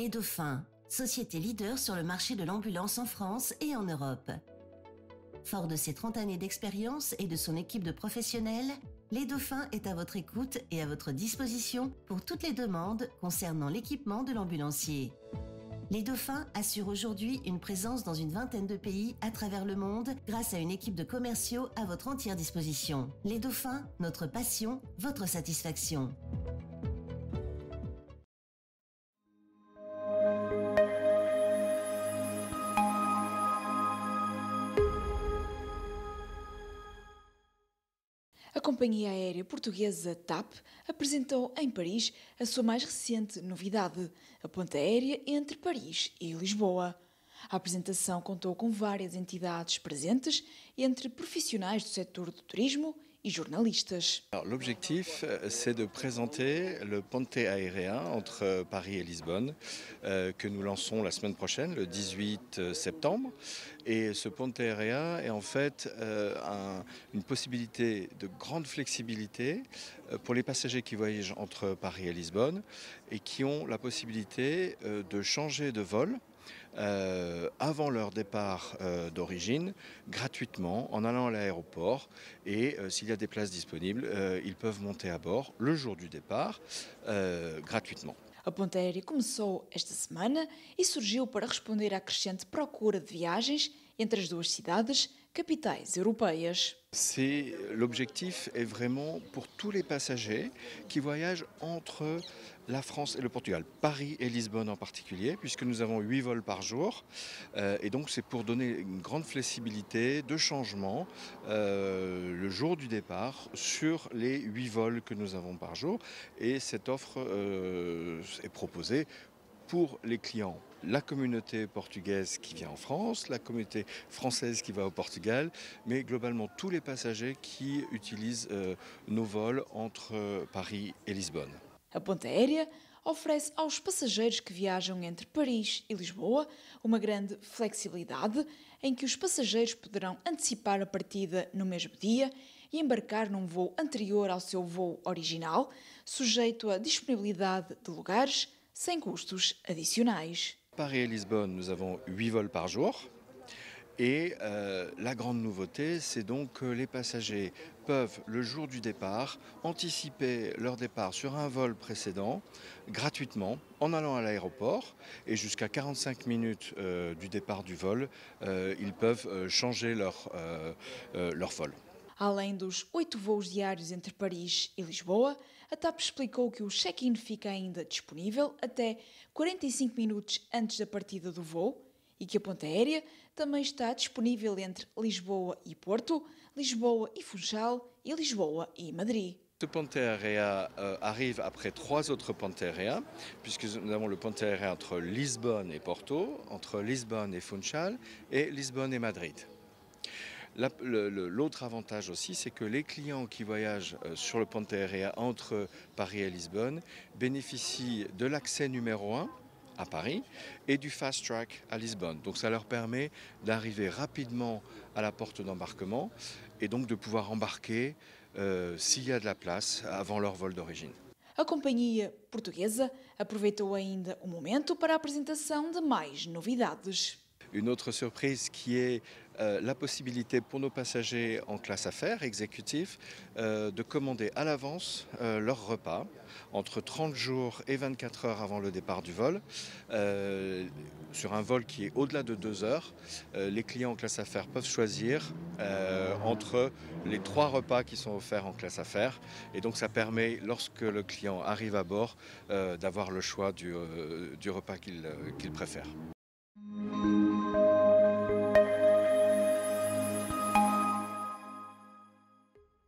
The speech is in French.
Les Dauphins, société leader sur le marché de l'ambulance en France et en Europe. Fort de ses 30 années d'expérience et de son équipe de professionnels, Les Dauphins est à votre écoute et à votre disposition pour toutes les demandes concernant l'équipement de l'ambulancier. Les Dauphins assurent aujourd'hui une présence dans une vingtaine de pays à travers le monde grâce à une équipe de commerciaux à votre entière disposition. Les Dauphins, notre passion, votre satisfaction. A companhia aérea portuguesa TAP apresentou em Paris a sua mais recente novidade, a ponte aérea entre Paris e Lisboa. A apresentação contou com várias entidades presentes, entre profissionais do setor do turismo e jornalistas. L'objectif, c'est de présenter le ponte aérien entre Paris et Lisbonne, que nous lançons la semaine prochaine, le 18 septembre. Et ce ponte aérien est en fait une possibilité de grande flexibilité pour les passagers qui voyagent entre Paris et Lisbonne et qui ont la possibilité de changer de vol avant leur départ d'origine, gratuitement, en allant à l'aéroport. Et s'il y a des places disponibles, ils peuvent monter à bord le jour du départ, gratuitement. A ponte aérea começou esta semana e surgiu para responder à crescente procura de viagens entre as duas cidades, capitais europeias. L'objectif est vraiment pour tous les passagers qui voyagent entre la France et le Portugal, Paris et Lisbonne en particulier, puisque nous avons 8 vols par jour. Et donc c'est pour donner une grande flexibilité de changement le jour du départ sur les 8 vols que nous avons par jour. Et cette offre est proposée pour les clients, la communauté portugaise qui vient en France, la communauté française qui va au Portugal, mais globalement tous les passagers qui utilisent nos vols entre Paris et Lisbonne. A ponte aérea oferece aos passageiros que viajam entre Paris e Lisboa uma grande flexibilidade em que os passageiros poderão antecipar a partida no mesmo dia e embarcar num voo anterior ao seu voo original, sujeito à disponibilidade de lugares sem custos adicionais. Paris et Lisbonne, nous avons 8 vols par jour. Et la grande nouveauté, c'est donc que les passagers peuvent, le jour du départ, anticiper leur départ sur un vol précédent gratuitement en allant à l'aéroport. Et jusqu'à 45 minutes du départ du vol, ils peuvent changer leur vol. Além dos 8 voos diários entre Paris e Lisboa, a TAP explicou que o check-in fica ainda disponível até 45 minutos antes da partida do voo e que a ponte aérea também está disponível entre Lisboa e Porto, Lisboa e Funchal e Lisboa e Madrid. Ce ponte aérien arrive après 3 autres pontes aériens, puisque nous avons le ponte aérien entre Lisbonne et Porto, entre Lisbonne et Funchal et Lisbonne et Madrid. L'autre avantage aussi, c'est que les clients qui voyagent sur le ponte aérien entre Paris et Lisbonne bénéficient de l'accès numéro 1 à Paris et du fast track à Lisbonne. Donc ça leur permet d'arriver rapidement à la porte d'embarquement et donc de pouvoir embarquer s'il y a de la place avant leur vol d'origine. A companhia portuguesa aproveitou ainda o momento para a apresentação de mais novidades. Une autre surprise qui est la possibilité pour nos passagers en classe affaires exécutive de commander à l'avance leur repas entre 30 jours et 24 heures avant le départ du vol. Sur un vol qui est au-delà de 2 heures, les clients en classe affaires peuvent choisir entre les 3 repas qui sont offerts en classe affaires. Et donc ça permet, lorsque le client arrive à bord, d'avoir le choix du repas qu'il préfère.